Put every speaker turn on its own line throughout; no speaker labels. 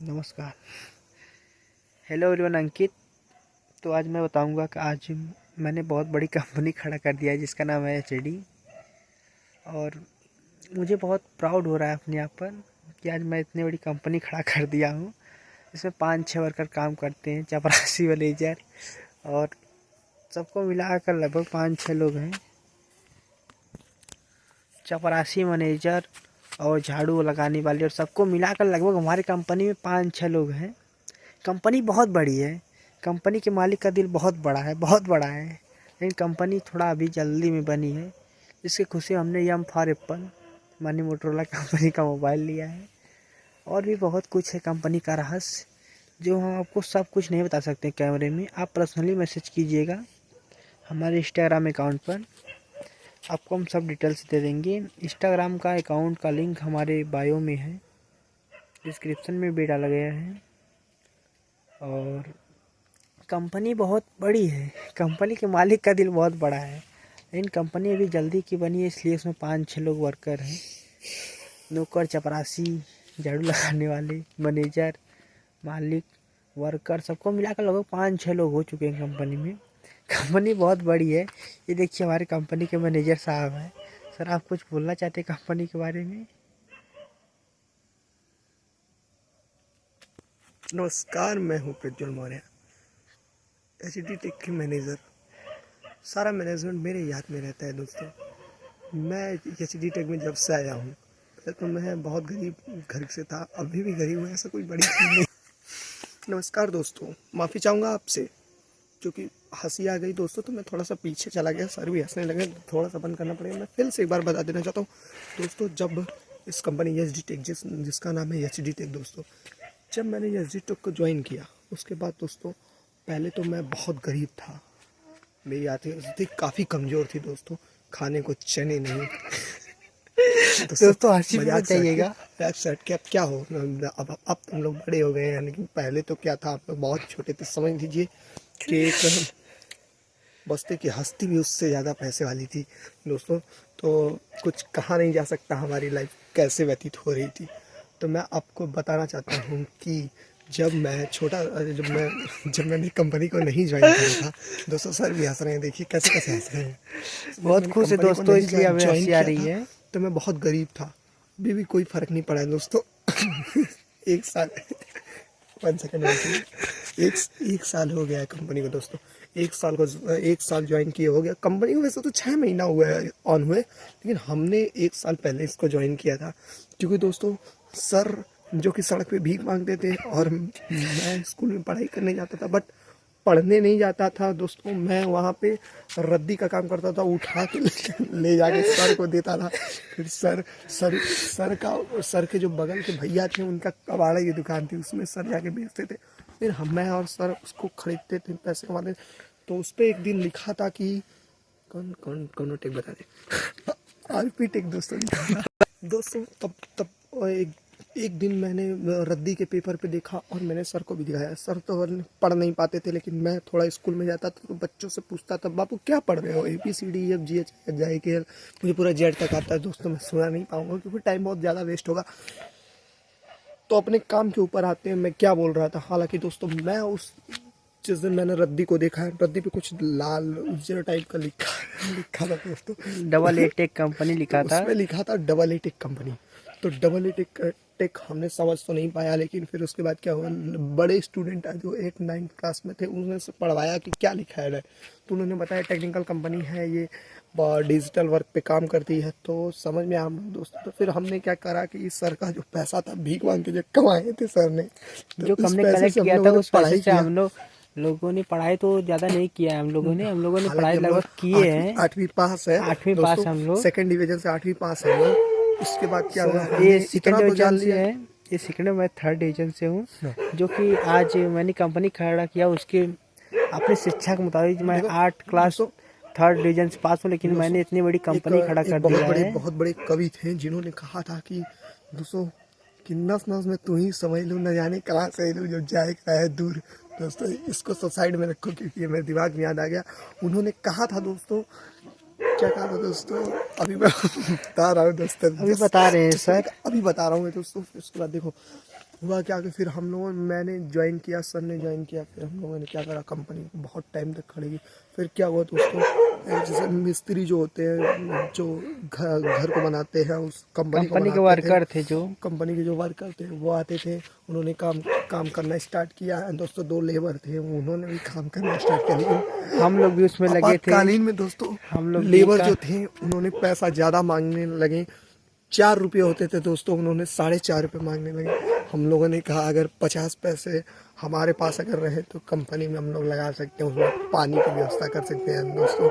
नमस्कार। Hello everyone, अंकित। तो आज मैं बताऊंगा कि आज मैंने बहुत बड़ी कंपनी खड़ा कर दिया है जिसका नाम है एचडी। और मुझे बहुत प्राउड हो रहा है अपने आप पर कि आज मैं इतनी बड़ी कंपनी खड़ा कर दिया हूँ। इसमें 5-6 वर्कर काम करते हैं, चपरासी मैनेजर और सबको मिलाकर लगभग 5-6 लोग हैं। चपरासी मैनेजर और झाड़ू लगाने वाले और सबको मिलाकर लगभग हमारी कंपनी में 5-6 लोग हैं। कंपनी बहुत बड़ी है। कंपनी के मालिक का दिल बहुत बड़ा है, बहुत बड़ा है। लेकिन कंपनी थोड़ा अभी जल्दी में बनी है, जिसकी खुशी हमने यम फॉर एप्पल मानी मोटरोला कंपनी का मोबाइल लिया है। और भी बहुत कुछ है कंपनी का रहस्य, जो हम आपको सब कुछ नहीं बता सकते कैमरे में। आप पर्सनली मैसेज कीजिएगा हमारे इंस्टाग्राम अकाउंट पर, आपको हम सब डिटेल्स दे देंगे। इंस्टाग्राम का अकाउंट का लिंक हमारे बायो में है, डिस्क्रिप्शन में भी डाला गया है। और कंपनी बहुत बड़ी है, कंपनी के मालिक का दिल बहुत बड़ा है। लेकिन कंपनी अभी जल्दी की बनी है, इसलिए इसमें 5-6 लोग वर्कर हैं। नौकर, चपरासी, झाड़ू लगाने वाले, मैनेजर, मालिक, वर्कर सबको मिलाकर लगभग 5-6 लोग हो चुके हैं कंपनी में। कंपनी बहुत बड़ी है। ये देखिए हमारे कंपनी के मैनेजर साहब हैं। सर, आप कुछ बोलना चाहते हैं कंपनी के बारे में?
नमस्कार, मैं हूं प्रज्वल मौर्य, एचडी टेक के मैनेजर। सारा मैनेजमेंट मेरे याद में रहता है दोस्तों। मैं एचडी टेक में जब से आया हूं, पहले तो मैं बहुत गरीब घर से था, अभी भी गरीब हूँ, ऐसा कोई बड़ी चीज़ नहीं। नमस्कार दोस्तों, माफ़ी चाहूँगा आपसे क्योंकि हंसी आ गई दोस्तों, तो मैं थोड़ा सा पीछे चला गया, सर भी हंसने लगे, थोड़ा सा बंद करना पड़ेगा। मैं फिर से एक बार बता देना चाहता हूँ दोस्तों, जब इस कंपनी एचडी टेक जिसका नाम है एचडी टेक दोस्तों, जब मैंने एचडी टेक को ज्वाइन किया, उसके बाद दोस्तों पहले तो मैं बहुत गरीब था। मेरी आर्थिक काफ़ी कमज़ोर थी दोस्तों, खाने को चने नहीं।
दोस्तों हंसी मत जाइएगा।
सेट के अब क्या हो, अब तुम लोग बड़े हो गए हैं, लेकिन पहले तो क्या था, आप लोग बहुत छोटे थे। समझ लीजिए कि एक बस्ती की हस्ती भी उससे ज़्यादा पैसे वाली थी दोस्तों। तो कुछ कहा नहीं जा सकता हमारी लाइफ कैसे व्यतीत हो रही थी। तो मैं आपको बताना चाहता हूँ कि जब मैंने कंपनी को नहीं ज्वाइन किया था दोस्तों, सर भी हंस रहे हैं, देखिए कैसे कैसे हंस रहे हैं।
बहुत खुश है दोस्तों, इसलिए हमें
ज्वाइन
हंसी आ
किया
रही
था
है।
तो मैं बहुत गरीब था, अभी भी कोई फर्क नहीं पड़ा है दोस्तों। एक साल 1 सेकेंड, एक साल हो गया है कंपनी को दोस्तों। एक साल ज्वाइन किए हो गया कंपनी को। वैसे तो 6 महीना हुआ है ऑन हुए, लेकिन हमने 1 साल पहले इसको ज्वाइन किया था। क्योंकि दोस्तों सर जो कि सड़क पे भीख मांगते थे, और मैं स्कूल में पढ़ाई करने जाता था, बट पढ़ने नहीं जाता था दोस्तों। मैं वहाँ पे रद्दी का काम करता था, उठा के ले जाके सर को देता था। फिर सर के जो बगल के भैया थे, उनका कबाड़ा की दुकान थी, उसमें सर जाके बेचते थे। फिर मैं और सर उसको खरीदते थे, पैसे कमाते थे। तो उस पर एक दिन लिखा था कि कौन टेक बता दे, आरपी टेक दोस्तों लिखा था दोस्तों। तब एक दिन मैंने रद्दी के पेपर पे देखा और मैंने सर को भी दिखाया। सर तो पढ़ नहीं पाते थे, लेकिन मैं थोड़ा स्कूल में जाता था तो बच्चों से पूछता था, बापू क्या पढ़ रहे हो, ABCDEFGHIJK, मुझे पूरा जेड तक आता है दोस्तों। मैं सुना नहीं पाऊंगा क्योंकि टाइम बहुत ज़्यादा वेस्ट होगा। तो अपने काम के ऊपर आते हैं, मैं क्या बोल रहा था। हालांकि दोस्तों मैं जिस दिन मैंने रद्दी को देखा है, रद्दी पे कुछ लाल उज्जर टाइप का लिखा था दोस्तों,
डबल ए टेक कंपनी लिखा था।
उसमें लिखा था डबल ए टेक कंपनी। तो डबल ए टेक हमने समझ तो नहीं पाया, लेकिन फिर उसके बाद क्या हुआ, बड़े स्टूडेंट जो 8-9 क्लास में थे, उन्होंने से पढ़वाया कि क्या लिखा है। तो उन्होंने बताया टेक्निकल कंपनी है ये, डिजिटल वर्क पे काम करती है। तो समझ में आया दोस्तों। तो फिर हमने क्या करा कि इस सर का जो पैसा था भीख मांग के जो कमाए थे सर ने, तो
जो हमने कलेक्ट किया था उस पैसे से हम लोगों ने पढ़ाई तो ज़्यादा नहीं किया है। हम लोगों ने पढ़ाई लगभग किए हैं।
8वीं पास है,
8वीं पास हम लोग,
सेकंड डिवीजन से 8वीं पास है हम लोग। उसके बाद क्या हुआ,
ये सेकंड डिवीजन से है, ये सेकंड में मैं 3rd डिवीजन से हूँ। जो कि आज मैंने कंपनी खड़ा किया, उसके अपनी शिक्षा के मुताबिक मैं 8 क्लास 3rd डिवीजन से पास हूँ, लेकिन मैंने इतनी बड़ी कंपनी खड़ा कर दिया है।
बहुत बड़े कवि थे जिन्होंने कहा था कि दोस्तों कि नस नस में तू ही समझ लूँ, न जाने कहाँ से लूँ जो जाएगा है दूर। दोस्तों इसको तो साइड में रखो क्योंकि ये मेरे दिमाग में याद आ गया। उन्होंने कहा था दोस्तों, क्या कहा था दोस्तों, अभी मैं बता रहा हूँ दोस्तों,
अभी बता रहे हैं सर,
अभी बता रहा हूँ दोस्तों। उसके बाद देखो, हुआ क्या कि फिर हम लोगों मैंने ज्वाइन किया, सर ने ज्वाइन किया, फिर हम लोगों ने क्या करा, कंपनी बहुत टाइम तक खड़ी की। फिर क्या हुआ दोस्तों, जैसे मिस्त्री जो होते हैं, जो घर को बनाते हैं, उस कंपनी को
कंपनी के
बनाते थे,
वर्कर थे जो
कंपनी के जो वर्कर थे वो आते थे, उन्होंने काम काम करना स्टार्ट किया। दोस्तों 2 लेबर थे, उन्होंने भी काम करना स्टार्ट किया, लेकिन
हम लोग भी उसमें लगे थे।
आपातकालीन में दोस्तों
हम लोग भी
लेबर जो थे उन्होंने पैसा ज़्यादा मांगने लगे। 4 रुपये होते थे दोस्तों, उन्होंने 4.5 रुपये मांगने लगे। हम लोगों ने कहा अगर 50 पैसे हमारे पास अगर रहे तो कंपनी में हम लोग लगा सकते हैं, उसमें पानी की व्यवस्था कर सकते हैं दोस्तों,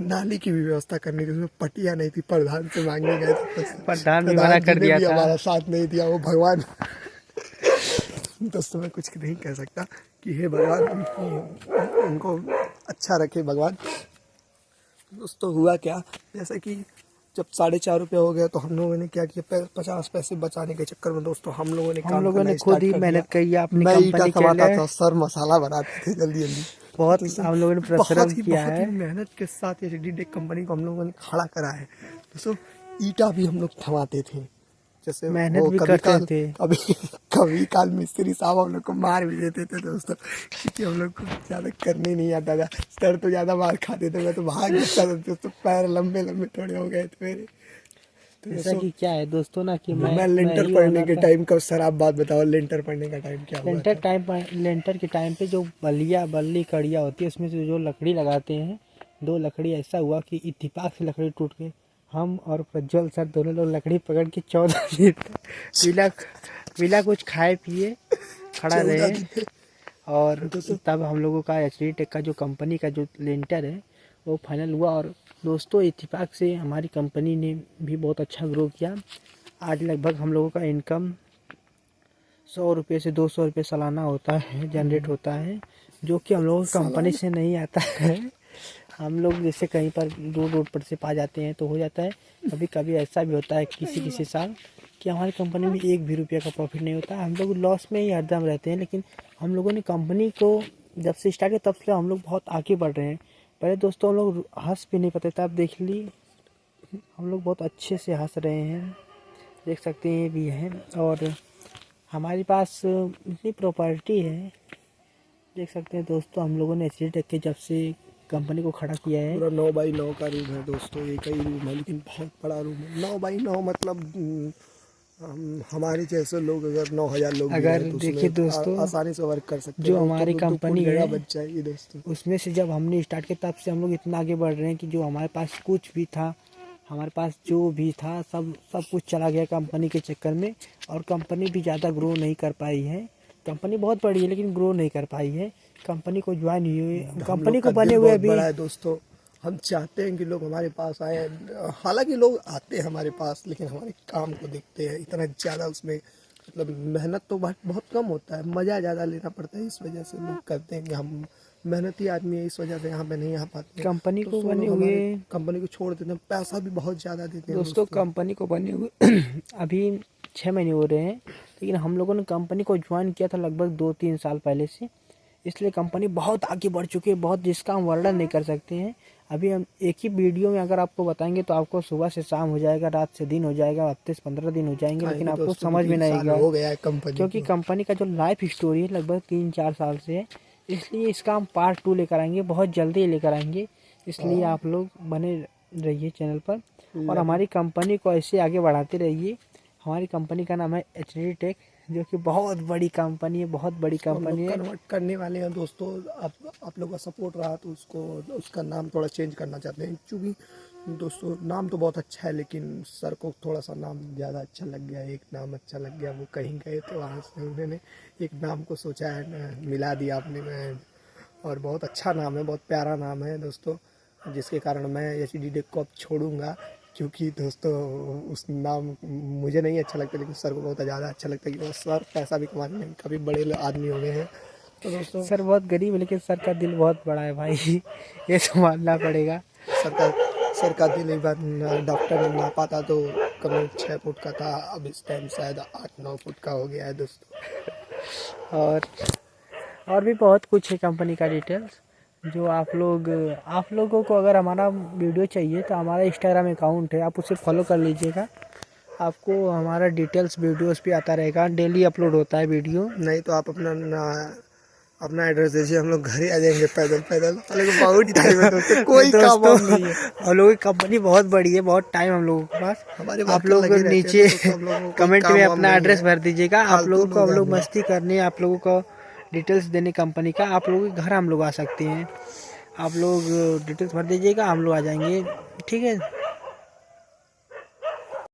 नाली की भी व्यवस्था करने की। उसमें पटिया नहीं थी, प्रधान से मांगने गए थे,
प्रधान भी मना
जी
कर
ने
दिया
भी
था।
हमारा साथ नहीं दिया, वो भगवान दोस्तों मैं कुछ नहीं कह सकता कि हे भगवान उनको अच्छा रखे भगवान। दोस्तों हुआ क्या, जैसे कि जब 4.5 रुपये हो गया तो हम लोगों ने क्या किया, 50 पैसे बचाने के चक्कर में दोस्तों हम लोगों ने काम करना
खुद
स्टार्ट
ही
कर
मेहनत
दिया।
की अपनी
मैं ईटा
कंपनी के
समाता
लिए।
था, सर मसाला बनाते थे जल्दी जल्दी।
बहुत
दोस्तों
हम लोगों ने परिश्रम किया
बहुत
है।
ही मेहनत के साथ ये डी कंपनी को हम लोगों ने खड़ा करा है दोस्तों। ईटा भी हम लोग थमाते थे, जैसे
मेहनत
वो
भी
कभी
करते
काल
थे।
कभी काल मिस्त्री साहब हम लोग को मार भी देते थे दोस्तों, क्योंकि हम लोग को ज़्यादा करने नहीं आता था। सर तो ज़्यादा मार खाते थे, मैं तो भाग जाता था दोस्तों, पैर लंबे लंबे थोड़े हो गए थे मेरे। तो
जैसा
दोस्तों
कि क्या है दोस्तों ना कि
मैं
मैं
लेंटर
ही
पढ़ने
ओनर
के
था।
टाइम का, सर आप बात बताओ, लेंटर पढ़ने का टाइम क्या हुआ था?
लेंटर के टाइम पे जो बल्ली कड़िया होती है उसमें से जो लकड़ी लगाते हैं, 2 लकड़ी ऐसा हुआ कि इत्तेफाक से लकड़ी टूट गई। हम और प्रज्वल सर दोनों लोग लकड़ी पकड़ के 14 दिन बिना बिना कुछ खाए पिए खड़ा
14
रहे।
दिन थे
और
दोस्तों।
तब हम लोगों का एचडी टेक का जो कंपनी का जो लेंटर है वो फाइनल हुआ। और दोस्तों इत्तेफाक से हमारी कंपनी ने भी बहुत अच्छा ग्रो किया। आज लगभग हम लोगों का इनकम 100 रुपये से 200 रुपये सालाना होता है, जनरेट होता है, जो कि हम लोगों की कंपनी से नहीं आता है। हम लोग जैसे कहीं पर रोड पर से पा जाते हैं तो हो जाता है। कभी कभी ऐसा भी होता है किसी साल कि हमारी कंपनी में 1 भी रुपया का प्रॉफिट नहीं होता, हम लोग लॉस में ही हरदम रहते हैं। लेकिन हम लोगों ने कंपनी को जब से स्टार्ट किया तब से हम लोग बहुत आगे बढ़ रहे हैं। पहले दोस्तों हम लोग हंस भी नहीं पाते थे, अब देख ली हम लोग बहुत अच्छे से हंस रहे हैं, देख सकते हैं भी हैं। और हमारे पास इतनी प्रॉपर्टी है, देख सकते हैं दोस्तों। हम लोगों ने एचडी टेक के जब से कंपनी को खड़ा किया है,
पूरा 9x9 का रूम है दोस्तों, एक ही रूम है लेकिन बहुत बड़ा रूम है। 9x9 मतलब हमारे जैसे लोग अगर 9,000 लोग भी
अगर
हैं तो
देखिए
उसमें
दोस्तों
आसानी से वर्क कर सकते हैं।
जो
दोस्तों
हमारी
तो पूरी
कंपनी
जगह
है
बच जाएगी दोस्तों।
उसमें से जब हमने स्टार्ट किया तब से हम लोग इतना आगे बढ़ रहे हैं कि जो हमारे पास कुछ भी था, हमारे पास जो भी था सब कुछ चला गया कंपनी के चक्कर में। और कंपनी भी ज़्यादा ग्रो नहीं कर पाई है। कंपनी बहुत बड़ी है लेकिन ग्रो नहीं कर पाई है। कंपनी को ज्वाइन हुए,
हम
कंपनी
लोग
को
का
बने
दिल
हुए
बहुत
अभी
बड़ा है दोस्तों। हम चाहते हैं कि लोग हमारे पास आए, हालांकि लोग आते हैं हमारे पास लेकिन हमारे काम को देखते हैं। इतना ज़्यादा उसमें मतलब मेहनत तो बहुत कम होता है, मज़ा ज़्यादा लेना पड़ता है, इस वजह से लोग करते हैं कि हम मेहनती आदमी है, इस वजह से यहाँ पे नहीं आ पाते हैं।
कंपनी को
दोस्तों
बने
लोग
हुए
हमारे कंपनी को छोड़ देते हैं, पैसा भी बहुत ज़्यादा देते हैं
दोस्तों कंपनी को बने हुए अभी 6 महीने हो रहे हैं। लेकिन हम लोगों ने कंपनी को ज्वाइन किया था लगभग 2-3 साल पहले से, इसलिए कंपनी बहुत आगे बढ़ चुकी है, बहुत, जिसका हम वर्णन नहीं कर सकते हैं। अभी हम एक ही वीडियो में अगर आपको बताएंगे तो आपको सुबह से शाम हो जाएगा, रात से दिन हो जाएगा, हफ्ते से 15 दिन हो जाएंगे, लेकिन आपको
दोस्तों
समझ में नहीं आएगा
हो गया है कंपनी
क्योंकि कंपनी का जो लाइफ स्टोरी है लगभग 3-4 साल से है। इसलिए इसका हम पार्ट 2 लेकर आएंगे, बहुत जल्दी लेकर आएंगे। इसलिए आप लोग बने रहिए चैनल पर और हमारी कंपनी को ऐसे आगे बढ़ाते रहिए। हमारी कंपनी का नाम है एचडी टेक, जो कि बहुत बड़ी कंपनी है, बहुत बड़ी कंपनी है।
कन्वर्ट करने वाले हैं दोस्तों। आप लोग का सपोर्ट रहा तो उसका नाम थोड़ा चेंज करना चाहते हैं, क्योंकि दोस्तों नाम तो बहुत अच्छा है लेकिन सर को थोड़ा सा नाम ज़्यादा अच्छा लग गया। एक नाम अच्छा लग गया, वो कहीं गए थे वहाँ से उन्होंने एक नाम को सोचा है, मिला दिया आपने में। और बहुत अच्छा नाम है, बहुत प्यारा नाम है दोस्तों, जिसके कारण मैं एचडी टेक को अब छोड़ूंगा। क्योंकि दोस्तों उस नाम मुझे नहीं अच्छा लगता लेकिन सर को बहुत ज़्यादा अच्छा लगता है कि सर पैसा भी कमाने में काफ़ी बड़े आदमी हो गए हैं। तो दोस्तों
सर बहुत गरीब है लेकिन सर का दिल बहुत बड़ा है भाई, ये संभालना पड़ेगा।
सर का दिल एक बार डॉक्टर ने नापा था तो करीब 6 फुट का था, अब इस टाइम शायद 8-9 फुट का हो गया है दोस्तों।
और भी बहुत कुछ है कंपनी का डिटेल्स जो आप लोगों को अगर हमारा वीडियो चाहिए तो हमारा इंस्टाग्राम अकाउंट है, आप उसे फॉलो कर लीजिएगा। आपको हमारा डिटेल्स वीडियोस भी आता रहेगा, डेली अपलोड होता है वीडियो।
नहीं तो आप अपना एड्रेस दीजिए, हम लोग घर ही आ जाएंगे पैदल पैदल। साले को बहुत टाइम है दोस्तों, कोई काम वाम नहीं है।
हम लोगों की कंपनी बहुत बड़ी है, बहुत टाइम हम लोगों के पास।
हमारे
आप लोग नीचे कमेंट में अपना एड्रेस भर दीजिएगा। आप लोगों को हम लोग मस्ती करने, आप लोगों को डिटेल्स देने कंपनी का, आप लोगों के घर हम लोग आ सकते हैं। आप लोग डिटेल्स भर दीजिएगा, हम लोग आ जाएंगे, ठीक है।